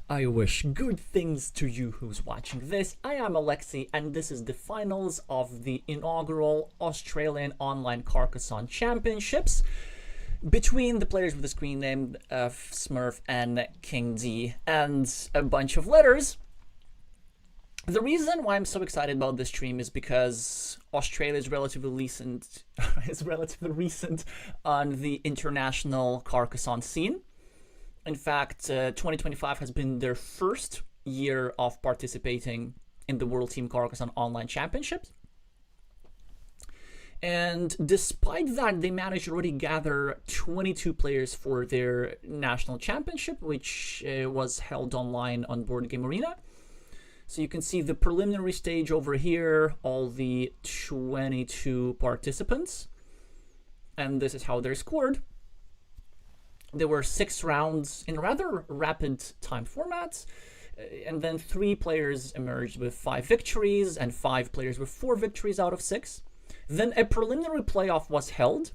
I wish good things to you who's watching this. I am Alexey, and this is the finals of the inaugural Australian Online Carcassonne Championships between the players with the screen name of Smurf and King D and a bunch of letters. The reason why I'm so excited about this stream is because Australia is relatively recent, on the international Carcassonne scene. In fact, 2025 has been their first year of participating in the World Team Carcassonne Online Championships. And despite that, they managed to already gather 22 players for their national championship, which was held online on Board Game Arena. So you can see the preliminary stage over here, all the 22 participants. And this is how they're scored. There were 6 rounds in rather rapid time formats, and then 3 players emerged with 5 victories and 5 players with 4 victories out of 6. Then a preliminary playoff was held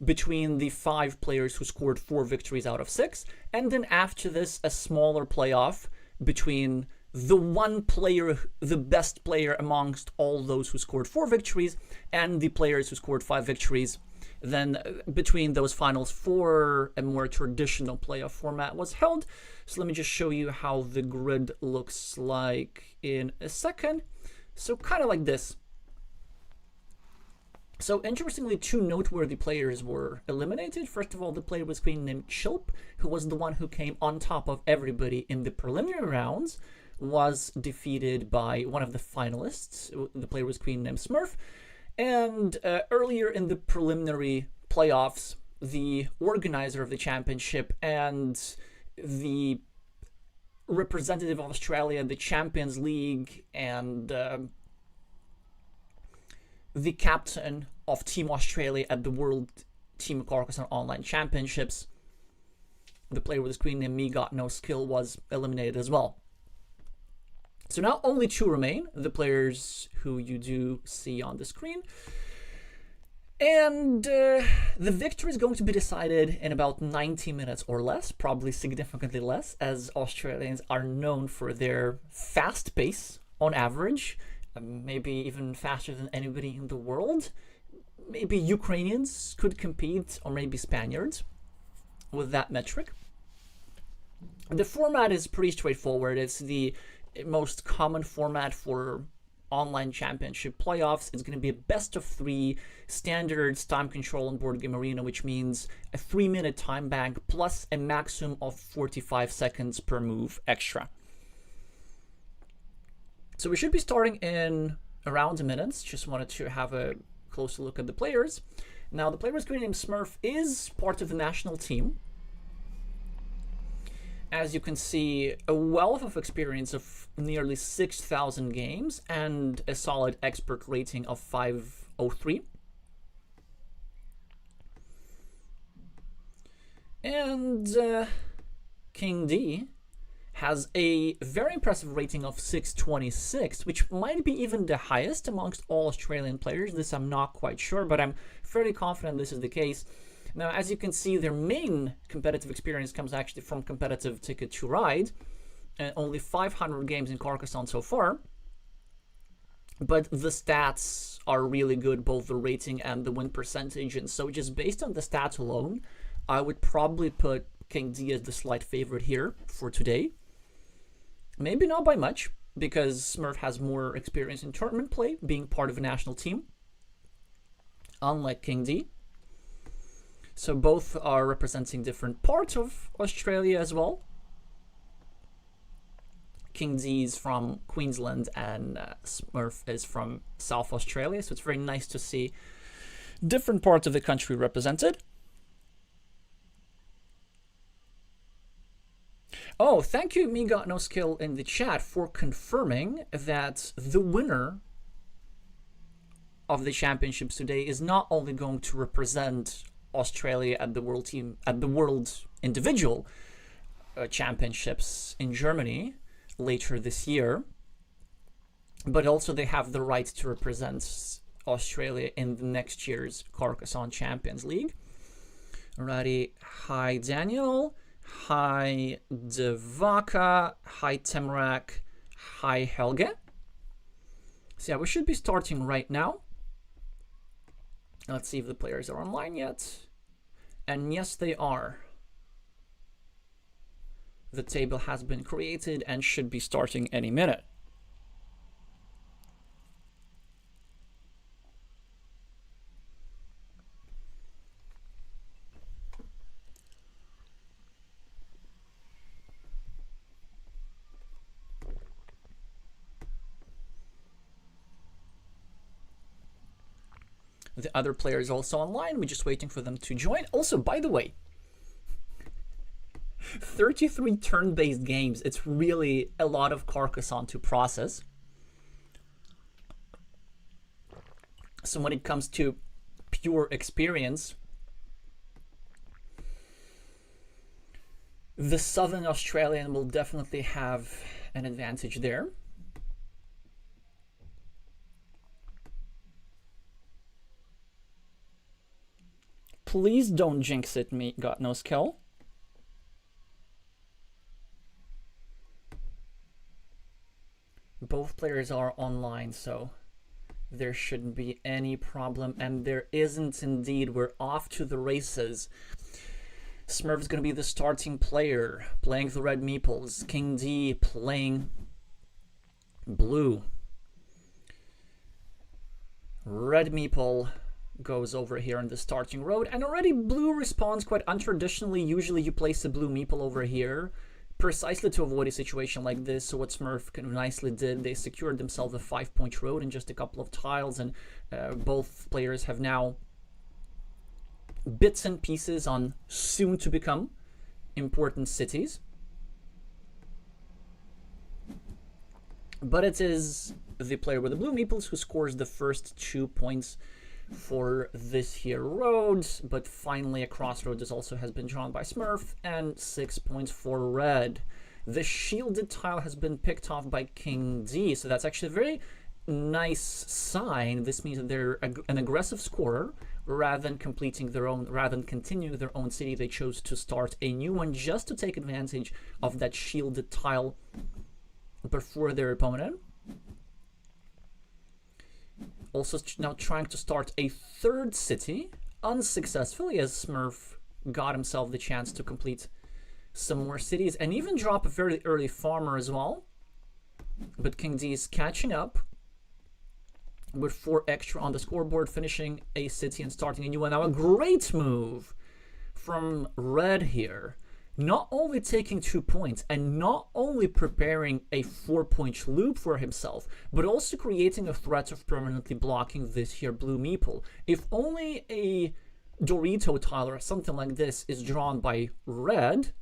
between the 5 players who scored 4 victories out of 6, and then after this, a smaller playoff between the one player, the best player amongst all those who scored 4 victories, and the players who scored 5 victories. Then between those finals 4, a more traditional playoff format was held. So let me just show you how the grid looks like in a second. So kind of like this. So interestingly, 2 noteworthy players were eliminated. First of all, the player with screen named Chilp, who was the one who came on top of everybody in the preliminary rounds, was defeated by one of the finalists, the player with screen named Smurf. And earlier in the preliminary playoffs, the organizer of the championship and the representative of Australia, the Champions League, and the captain of Team Australia at the World Team Carcassonne Online Championships, the player with the screen name Me Got No Skill, was eliminated as well. So now only 2 remain, the players who you do see on the screen. And the victory is going to be decided in about 90 minutes or less, probably significantly less, as Australians are known for their fast pace on average, maybe even faster than anybody in the world. Maybe Ukrainians could compete, or maybe Spaniards, with that metric. The format is pretty straightforward. It's the most common format for online championship playoffs. It's going to be a best of 3 standards, time control on Board Game Arena, which means a 3-minute time bank plus a maximum of 45 seconds per move extra. So we should be starting in around a minute. Just wanted to have a closer look at the players. Now, the player with screen name Smurf is part of the national team. As you can see, a wealth of experience of nearly 6,000 games and a solid expert rating of 503. And King D has a very impressive rating of 626, which might be even the highest amongst all Australian players. This I'm not quite sure, but I'm fairly confident this is the case. Now, as you can see, their main competitive experience comes actually from competitive Ticket to Ride, and only 500 games in Carcassonne so far. But the stats are really good, both the rating and the win percentage, and so just based on the stats alone, I would probably put King D as the slight favorite here for today. Maybe not by much, because Smurf has more experience in tournament play, being part of a national team, unlike King D. So both are representing different parts of Australia as well. King D is from Queensland and Smurf is from South Australia. So it's very nice to see different parts of the country represented. Oh, thank you, Me Got No Skill, in the chat for confirming that the winner of the championships today is not only going to represent Australia at the World Individual Championships in Germany later this year, but also they have the right to represent Australia in the next year's Carcassonne Champions League. Alrighty, hi Daniel. Hi Devaka, hi Temrak, hi Helge. So yeah, we should be starting right now. Let's see if the players are online yet. And yes, they are. The table has been created and should be starting any minute. The other players also online. We're just waiting for them to join. Also, by the way, 33 turn-based games. It's really a lot of Carcassonne to process. So when it comes to pure experience, the Southern Australian will definitely have an advantage there. Please don't jinx it, me, got no skill. Both players are online, so there shouldn't be any problem, and there isn't indeed. We're off to the races. Smurf's going to be the starting player, playing the red meeples. King D playing blue. Red meeple goes over here in the starting road, and already blue responds quite untraditionally. Usually you place a blue meeple over here precisely to avoid a situation like this. So what Smurf kind of nicely did, they secured themselves a 5-point road in just a couple of tiles, and both players have now bits and pieces on soon to become important cities. But it is the player with the blue meeples who scores the first 2 points for this here road, but finally a crossroads also has been drawn by Smurf, and 6 points for red. The shielded tile has been picked off by King D, so that's actually a very nice sign. This means that they're an aggressive scorer. Rather than continuing their own city, they chose to start a new one just to take advantage of that shielded tile before their opponent. Also now trying to start a third city, unsuccessfully, as Smurf got himself the chance to complete some more cities and even drop a very early farmer as well. But King D is catching up with 4 extra on the scoreboard, finishing a city and starting a new one. Now a great move from red here. Not only taking 2 points and not only preparing a 4-point loop for himself, but also creating a threat of permanently blocking this here blue meeple. If only a Dorito tile or something like this is drawn by red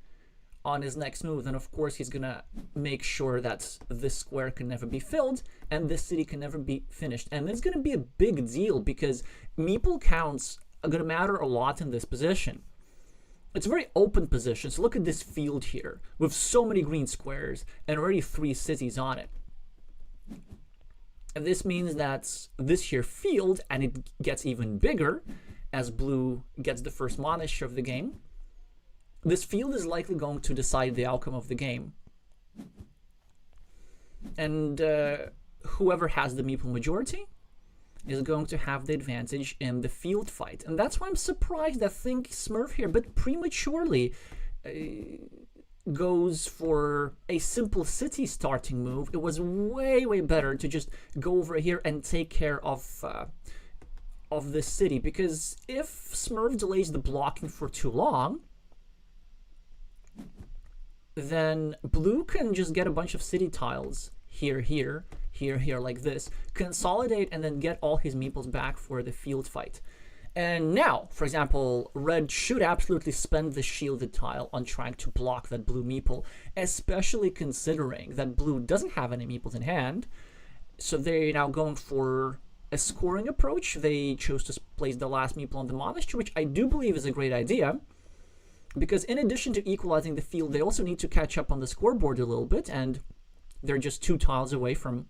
on his next move, then of course he's gonna make sure that this square can never be filled and this city can never be finished. And it's gonna be a big deal because meeple counts are gonna matter a lot in this position. It's a very open position, so look at this field here with so many green squares and already 3 cities on it. And this means that this here field, and it gets even bigger as blue gets the first monastery of the game, this field is likely going to decide the outcome of the game. And whoever has the meeple majority is going to have the advantage in the field fight. And that's why I'm surprised I think Smurf here, but prematurely, goes for a simple city starting move. It was way, way better to just go over here and take care of this city, because if Smurf delays the blocking for too long, then blue can just get a bunch of city tiles here, here, here, like this, consolidate, and then get all his meeples back for the field fight. And now, for example, red should absolutely spend the shielded tile on trying to block that blue meeple, especially considering that blue doesn't have any meeples in hand. So they're now going for a scoring approach. They chose to place the last meeple on the monastery, which I do believe is a great idea, because in addition to equalizing the field, they also need to catch up on the scoreboard a little bit, and they're just 2 tiles away from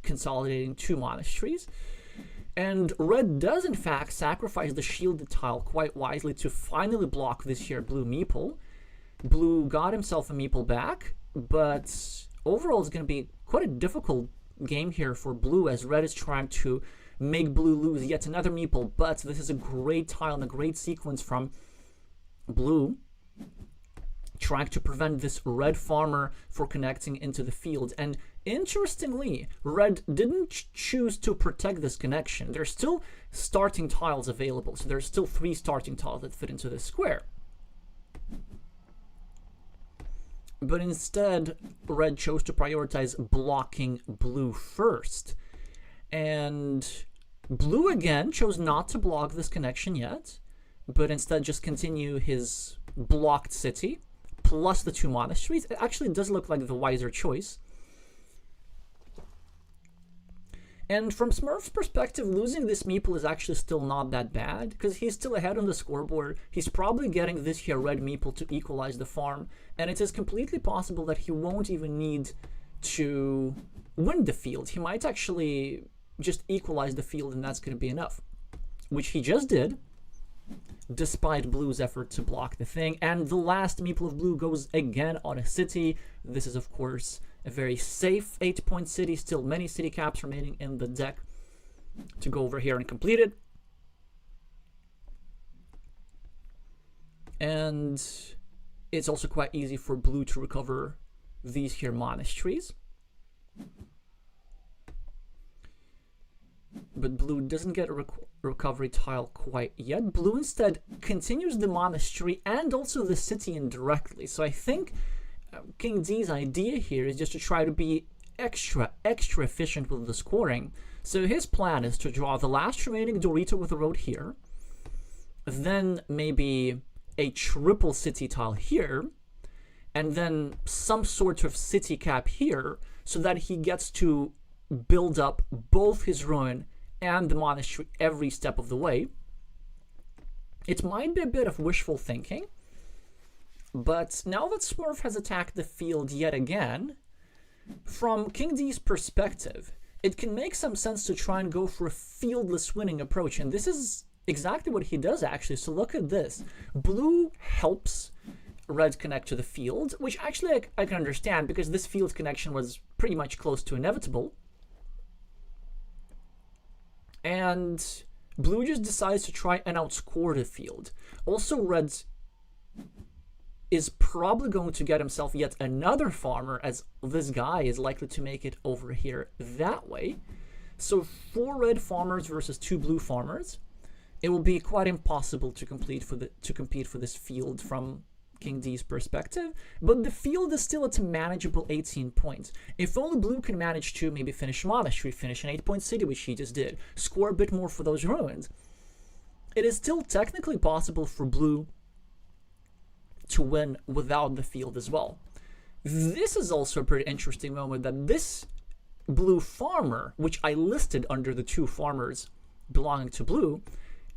consolidating 2 monasteries. And red does in fact sacrifice the shielded tile quite wisely to finally block this here blue meeple. Blue got himself a meeple back, but overall it's going to be quite a difficult game here for blue as red is trying to make blue lose yet another meeple. But this is a great tile and a great sequence from blue, trying to prevent this red farmer for connecting into the field. And interestingly, red didn't choose to protect this connection. There's still starting tiles available, so there's still 3 starting tiles that fit into this square. But instead, red chose to prioritize blocking blue first. And blue again chose not to block this connection yet, but instead just continue his blocked city plus the 2 monasteries. It actually does look like the wiser choice. And from Smurf's perspective, losing this meeple is actually still not that bad, because he's still ahead on the scoreboard. He's probably getting this here red meeple to equalize the farm, and it is completely possible that he won't even need to win the field. He might actually just equalize the field, and that's going to be enough, which he just did, despite blue's effort to block the thing. And the last meeple of blue goes again on a city. This is, of course, a very safe 8-point city. Still many city caps remaining in the deck to go over here and complete it. And it's also quite easy for blue to recover these here monasteries. But blue doesn't get a recovery tile quite yet. Blue instead continues the monastery and also the city indirectly. So I think King D's idea here is just to try to be extra efficient with the scoring. So his plan is to draw the last remaining Dorito with a road here, then maybe a triple city tile here, and then some sort of city cap here, so that he gets to build up both his ruin and the monastery every step of the way. It might be a bit of wishful thinking, but now that Smurf has attacked the field yet again, from King D's perspective, it can make some sense to try and go for a fieldless winning approach, and this is exactly what he does actually. So look at this. Blue helps red connect to the field, which actually I can understand, because this field connection was pretty much close to inevitable. And blue just decides to try and outscore the field. Also, red is probably going to get himself yet another farmer, as this guy is likely to make it over here that way. So 4 red farmers versus 2 blue farmers. It will be quite impossible to compete for this field from King D's perspective, but the field is still at a manageable 18 points. If only blue can manage to maybe finish monastery, finish an 8-point city, which he just did, score a bit more for those ruins, it is still technically possible for blue to win without the field as well. This is also a pretty interesting moment, that this blue farmer, which I listed under the 2 farmers belonging to blue,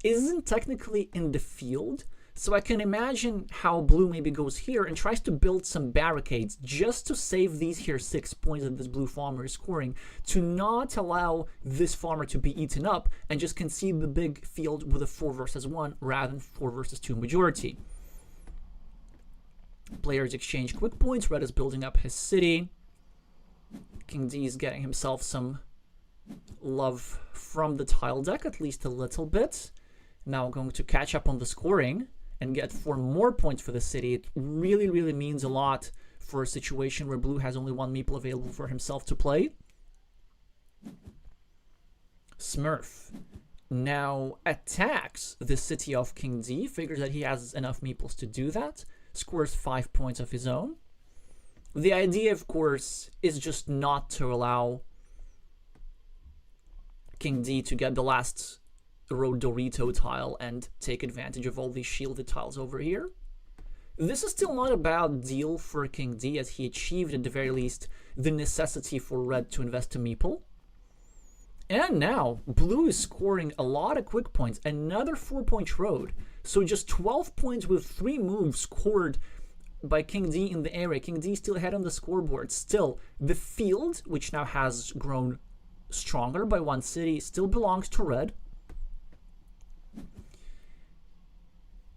isn't technically in the field. So I can imagine how blue maybe goes here and tries to build some barricades just to save these here 6 points that this blue farmer is scoring, to not allow this farmer to be eaten up and just concede the big field with a 4 versus 1 rather than 4 versus 2 majority. Players exchange quick points. Red is building up his city. King D is getting himself some love from the tile deck, at least a little bit. Now going to catch up on the scoring and get 4 more points for the city. It really, really means a lot for a situation where blue has only 1 meeple available for himself to play. Smurf now attacks the city of King D, figures that he has enough meeples to do that, scores 5 points of his own. The idea, of course, is just not to allow King D to get the last road Dorito tile and take advantage of all these shielded tiles over here. This is still not a bad deal for King D, as he achieved at the very least the necessity for red to invest a meeple. And now blue is scoring a lot of quick points, another 4-point road. So just 12 points with 3 moves scored by King D in the area. King D still ahead on the scoreboard. Still, the field, which now has grown stronger by 1 city, still belongs to red.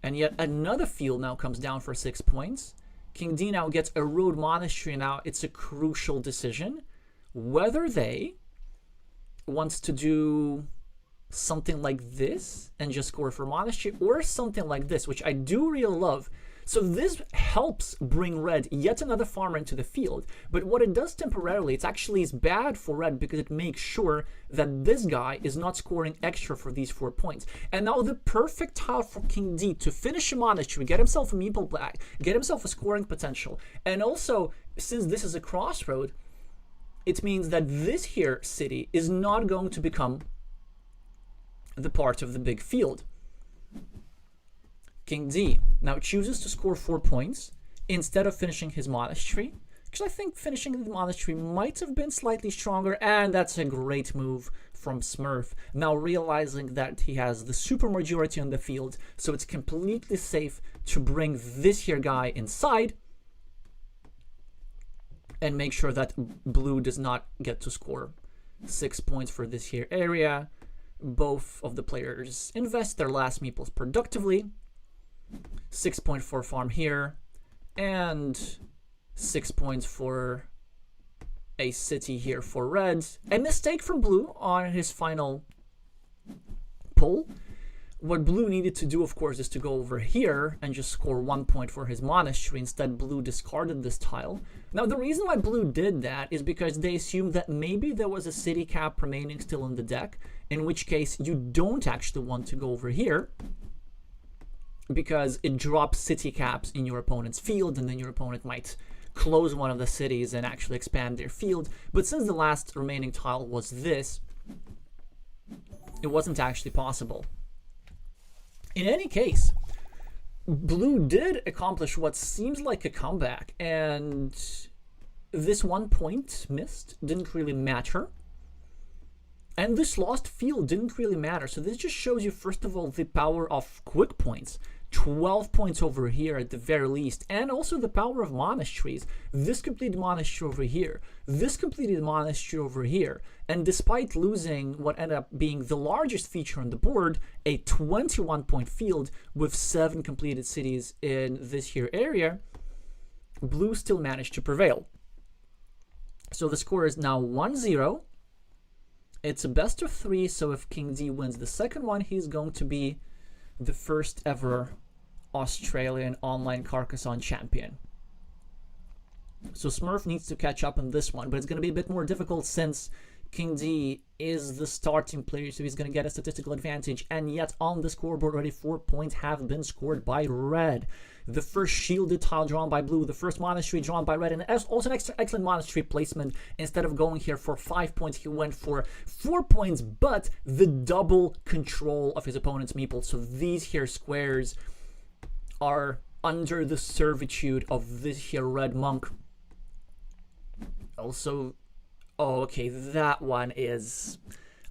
And yet another field now comes down for 6 points. King D now gets a road monastery. Now it's a crucial decision whether they wants to do something like this and just score for monastery, or something like this, which I do really love. So this helps bring red yet another farmer into the field, but what it does temporarily, it's actually is bad for red because it makes sure that this guy is not scoring extra for these 4 points. And now the perfect tile for King D to finish a monastery, get himself a meeple back, get himself a scoring potential, and also, since this is a crossroad, it means that this here city is not going to become the part of the big field. King D now chooses to score 4 points instead of finishing his monastery, because I think finishing the monastery might have been slightly stronger, and that's a great move from Smurf, now realizing that he has the super majority on the field, so it's completely safe to bring this here guy inside and make sure that blue does not get to score 6 points for this here area. Both of the players invest their last meeples productively. 6.4 farm here, and 6 points for a city here for red. A mistake from blue on his final pull. What blue needed to do, of course, is to go over here and just score 1 point for his monastery. Instead, blue discarded this tile. Now, the reason why blue did that is because they assumed that maybe there was a city cap remaining still in the deck, in which case you don't actually want to go over here, because it drops city caps in your opponent's field, and then your opponent might close one of the cities and actually expand their field. But since the last remaining tile was this, it wasn't actually possible. In any case, blue did accomplish what seems like a comeback, and this 1 point missed didn't really matter. And this lost field didn't really matter. So this just shows you, first of all, the power of quick points. 12 points over here at the very least, and also the power of monasteries. This completed monastery over here, this completed monastery over here, and despite losing what ended up being the largest feature on the board, a 21 point field with 7 completed cities in this here area, blue still managed to prevail. So the score is now 1-0. It's a best of 3, so if King D wins the second one, he's going to be the first ever Australian online Carcassonne champion. So Smurf needs to catch up on this one, but it's going to be a bit more difficult since King D is the starting player, so he's going to get a statistical advantage, and yet on the scoreboard already 4 points have been scored by red. The first shielded tile drawn by blue, the first monastery drawn by red, and also an excellent monastery placement. Instead of going here for 5 points, he went for 4 points, but the double control of his opponent's meeple. So these here squares are under the servitude of this here red monk. Also, oh, okay, that one is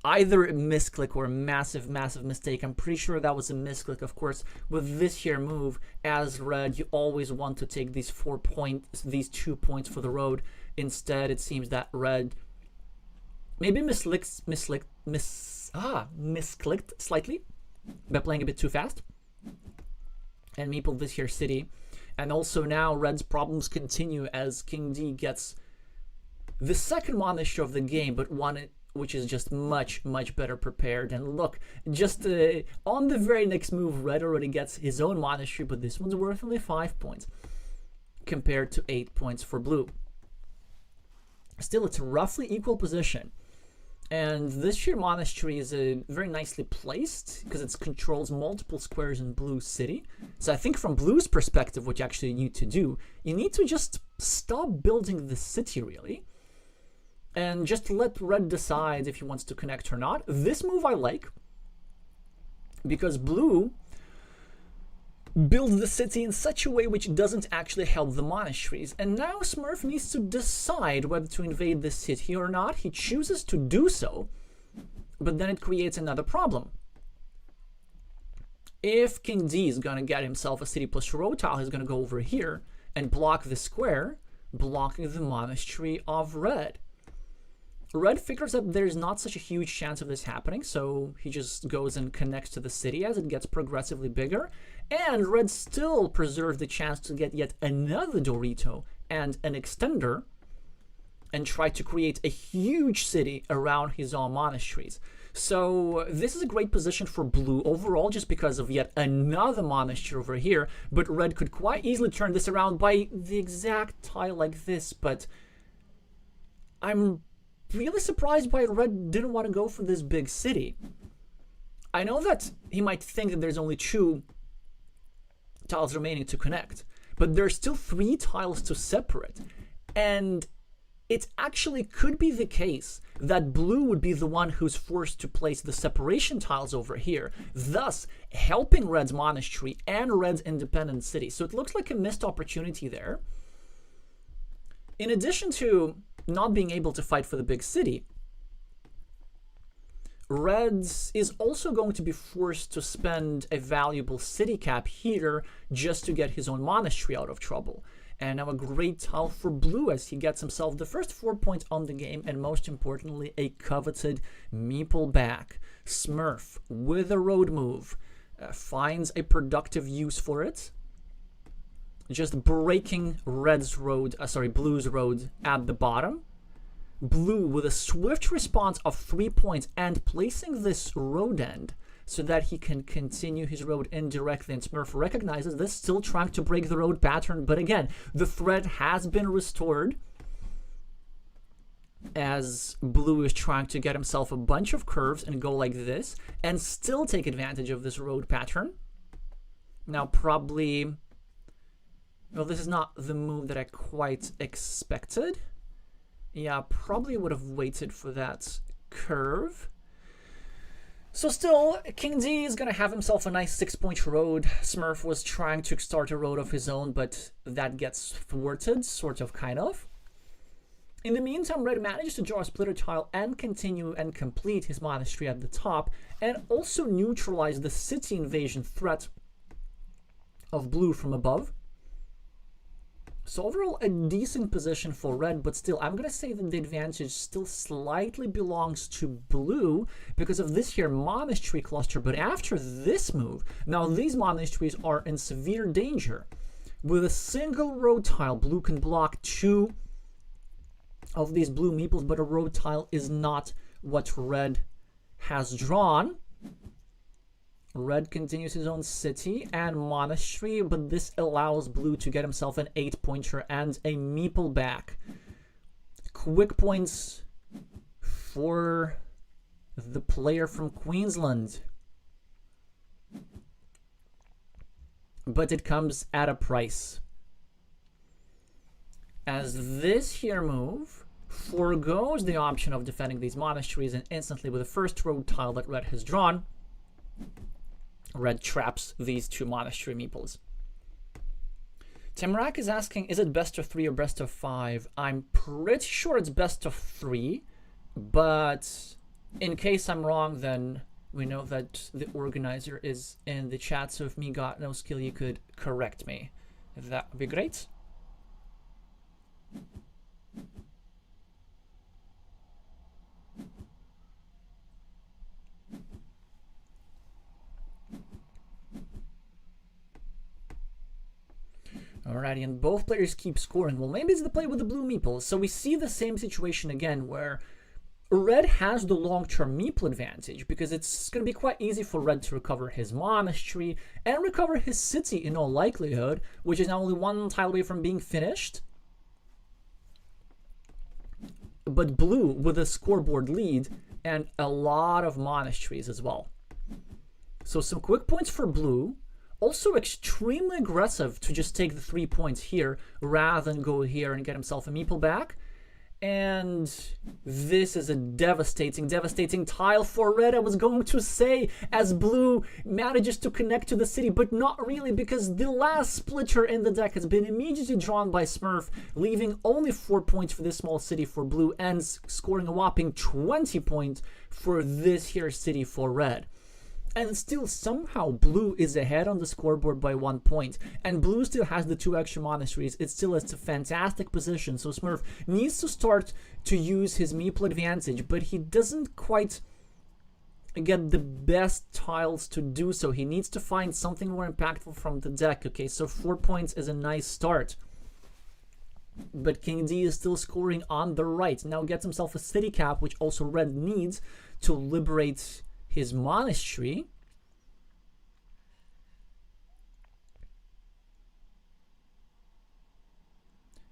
either a misclick or a massive mistake. I'm pretty sure that was a misclick. Of course, with this here move, as red, you always want to take these 4 points, these 2 points for the road. Instead, it seems that red maybe misclicked slightly by playing a bit too fast and meepled this here city. And also now red's problems continue as King D gets the second monastery of the game, but one which is just much better prepared. And look, just on the very next move, red already gets his own monastery, but this one's worth only 5 points compared to 8 points for blue. Still, it's a roughly equal position. And this here monastery is very nicely placed because it controls multiple squares in blue city. So I think from blue's perspective, what you actually need to do, you need to just stop building the city, really, and just let red decide if he wants to connect or not. This move I like, because blue builds the city in such a way which doesn't actually help the monasteries. And now Smurf needs to decide whether to invade the city or not. He chooses to do so, but then it creates another problem. If King D is going to get himself a city plus road tile, he's going to go over here and block the square, blocking the monastery of red. Red figures that there's not such a huge chance of this happening, so he just goes and connects to the city as it gets progressively bigger. And Red still preserved the chance to get yet another Dorito and an extender and try to create a huge city around his own monasteries. So this is a great position for blue overall just because of yet another monastery over here, but red could quite easily turn this around by the exact tile like this, but I'm really surprised why red didn't want to go for this big city. I know that he might think that there's only 2 tiles remaining to connect, but there's still 3 tiles to separate, and it actually could be the case that blue would be the one who's forced to place the separation tiles over here, thus helping red's monastery and red's independent city. So it looks like a missed opportunity there. In addition to not being able to fight for the big city, Reds is also going to be forced to spend a valuable city cap here just to get his own monastery out of trouble. And now a great tile for blue as he gets himself the first 4 points on the game, and most importantly, a coveted meeple back. Smurf, with a road move, finds a productive use for it. Just breaking Blue's road at the bottom. Blue with a swift response of 3 points and placing this road end so that he can continue his road indirectly, and Smurf recognizes this, still trying to break the road pattern, but again, the thread has been restored as blue is trying to get himself a bunch of curves and go like this and still take advantage of this road pattern. Now probably, well, this is not the move that I quite expected. Yeah, probably would have waited for that curve. So still, King D is going to have himself a nice 6-point road. Smurf was trying to start a road of his own, but that gets thwarted, sort of, kind of. In the meantime, Red manages to draw a splitter tile and continue and complete his monastery at the top, and also neutralize the city invasion threat of blue from above. So overall, a decent position for red, but still, I'm going to say that the advantage still slightly belongs to blue because of this here monastery cluster. But after this move, now these monasteries are in severe danger. With a single road tile, blue can block 2 of these blue meeples, but a road tile is not what red has drawn. Red continues his own city and monastery, but this allows blue to get himself an 8-pointer and a meeple back. Quick points for the player from Queensland. But it comes at a price, as this here move forgoes the option of defending these monasteries, and instantly with the first road tile that red has drawn, red traps these 2 monastery meeples. Tamrak is asking, is it best of 3 or best of 5? I'm pretty sure it's best of 3, but in case I'm wrong, then we know that the organizer is in the chat, so if me got no skill, you could correct me. That would be great. Alrighty, and both players keep scoring. Well, maybe it's the play with the blue meeple. So we see the same situation again where red has the long-term meeple advantage because it's going to be quite easy for red to recover his monastery and recover his city in all likelihood, which is now only 1 tile away from being finished. But blue with a scoreboard lead and a lot of monasteries as well. So some quick points for blue. Also extremely aggressive to just take the 3 points here rather than go here and get himself a meeple back. And this is a devastating tile for red, I was going to say, as blue manages to connect to the city, but not really because the last splitter in the deck has been immediately drawn by Smurf, leaving only 4 points for this small city for blue and scoring a whopping 20 points for this here city for red. And still somehow blue is ahead on the scoreboard by 1 point. And blue still has the 2 extra monasteries. It's still a fantastic position. So Smurf needs to start to use his meeple advantage, but he doesn't quite get the best tiles to do so. He needs to find something more impactful from the deck. Okay, so 4 points is a nice start. But King D is still scoring on the right. Now gets himself a city cap, which also red needs to liberate his monastery.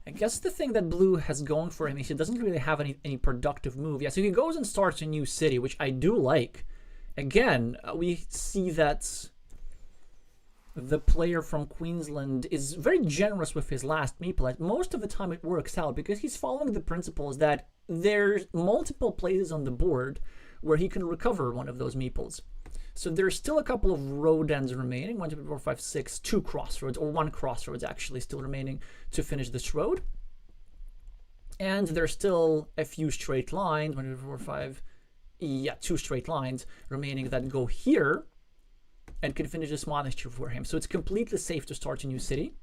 I guess the thing that blue has going for him is he doesn't really have any productive move. Yeah, so he goes and starts a new city, which I do like. Again, we see that the player from Queensland is very generous with his last meeple. Most of the time it works out because he's following the principles that there's multiple places on the board where he can recover one of those meeples. So there's still a couple of road ends remaining. 1, 2, 3, 4, 5, 6, 2 crossroads, or 1 crossroads actually still remaining to finish this road. And there's still a few straight lines, 1, 2, 3, 4, 5, yeah, 2 straight lines remaining that go here and can finish this monastery for him. So it's completely safe to start a new city.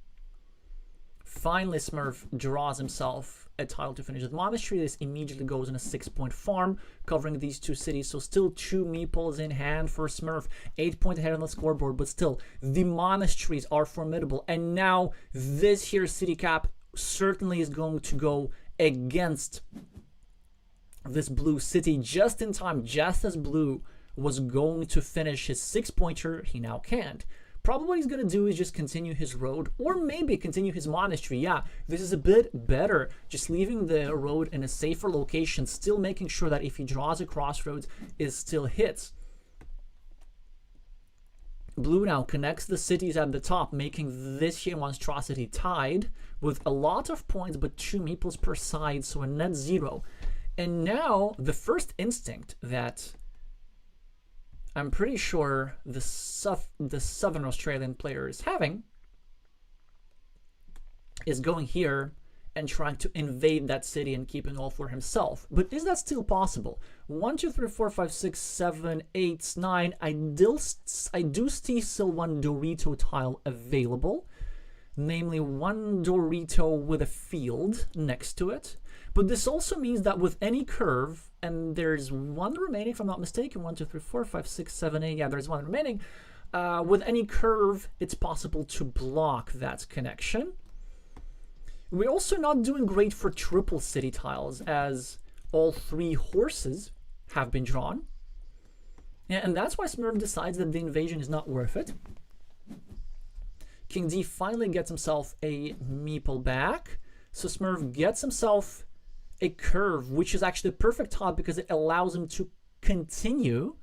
Finally, Smurf draws himself a tile to finish the monastery. This immediately goes in a 6-point farm, covering these 2 cities. So still 2 meeples in hand for Smurf. 8 point ahead on the scoreboard, but still, the monasteries are formidable. And now, this here city cap certainly is going to go against this blue city just in time, just as blue was going to finish his 6-pointer. He now can't. Probably what he's going to do is just continue his road, or maybe continue his monastery. Yeah, this is a bit better, just leaving the road in a safer location, still making sure that if he draws a crossroads, it still hits. Blue now connects the cities at the top, making this here monstrosity tied with a lot of points, but 2 meeples per side, so a net 0. And now, the first instinct that I'm pretty sure the Southern Australian player is having is going here and trying to invade that city and keep it all for himself. But is that still possible? 1, 2, 3, 4, 5, 6, 7, 8, 9. I do see still 1 Dorito tile available, namely 1 Dorito with a field next to it. But this also means that with any curve, and there's 1 remaining if I'm not mistaken, 1, 2, 3, 4, 5, 6, 7, 8, yeah, there's 1 remaining. With any curve, it's possible to block that connection. We're also not doing great for triple city tiles, as all 3 horses have been drawn. Yeah, and that's why Smurf decides that the invasion is not worth it. King D finally gets himself a meeple back. So Smurf gets himself a curve, which is actually a perfect tile because it allows him to continue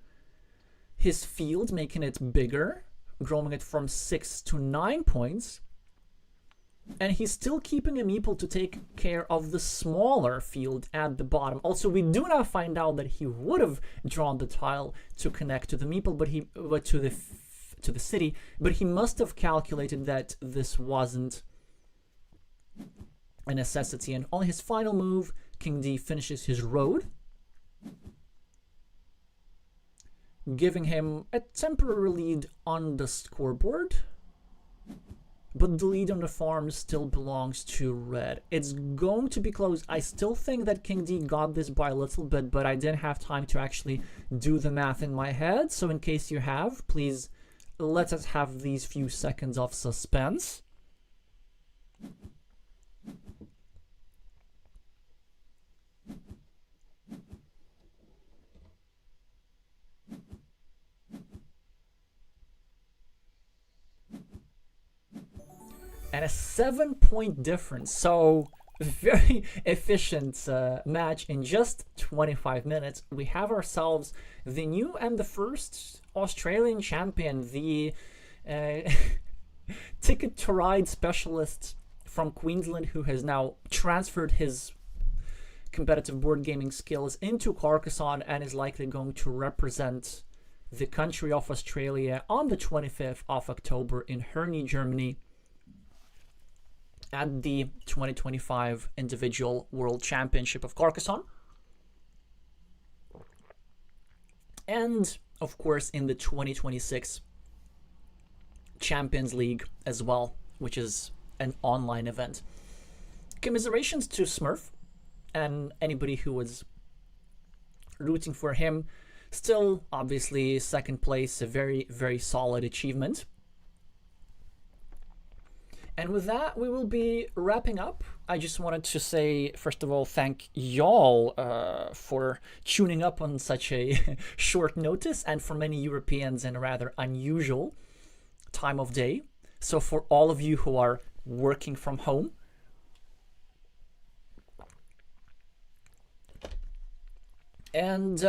his field, making it bigger, growing it from 6 to 9 points. And he's still keeping a meeple to take care of the smaller field at the bottom. Also, we do now find out that he would have drawn the tile to connect to the meeple, but to the city, but he must have calculated that this wasn't a necessity. And on his final move, King D finishes his road, giving him a temporary lead on the scoreboard. But the lead on the farm still belongs to red. It's going to be close. I still think that King D got this by a little bit, but I didn't have time to actually do the math in my head. So in case you have, please let us have these few seconds of suspense. And a 7-point difference. So very efficient match in just 25 minutes. We have ourselves the new and the first Australian champion, the Ticket to Ride specialist from Queensland, who has now transferred his competitive board gaming skills into Carcassonne and is likely going to represent the country of Australia on the 25th of October in Herne, Germany, at the 2025 Individual World Championship of Carcassonne. And of course, in the 2026 Champions League as well, which is an online event. Commiserations to Smurf and anybody who was rooting for him. Still, obviously, second place, a very, very solid achievement. And with that, we will be wrapping up. I just wanted to say, first of all, thank y'all for tuning up on such a short notice, and for many Europeans in a rather unusual time of day. So for all of you who are working from home, and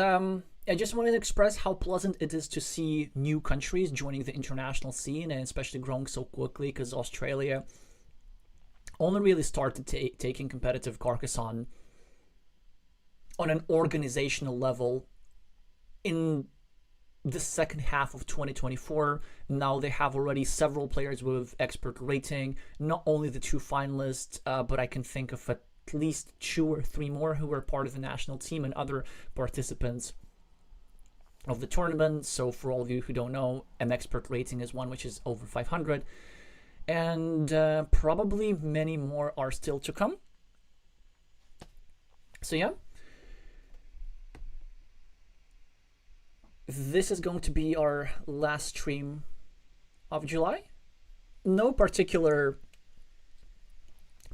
I just wanted to express how pleasant it is to see new countries joining the international scene, and especially growing so quickly, because Australia only really started taking competitive Carcassonne on an organizational level in the second half of 2024. Now they have already several players with expert rating, not only the 2 finalists, but I can think of at least 2 or 3 more who were part of the national team and other participants of the tournament. So for all of you who don't know, an expert rating is one which is over 500, and probably many more are still to come. So yeah, this is going to be our last stream of July. No particular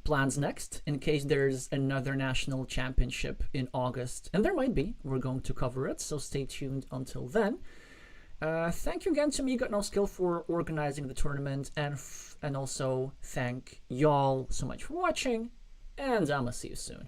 plans next, in case there's another national championship in August, and there might be. We're going to cover it, so stay tuned until then. Thank you again to Me Got No Skill for organizing the tournament, and also thank y'all so much for watching, and I'ma see you soon.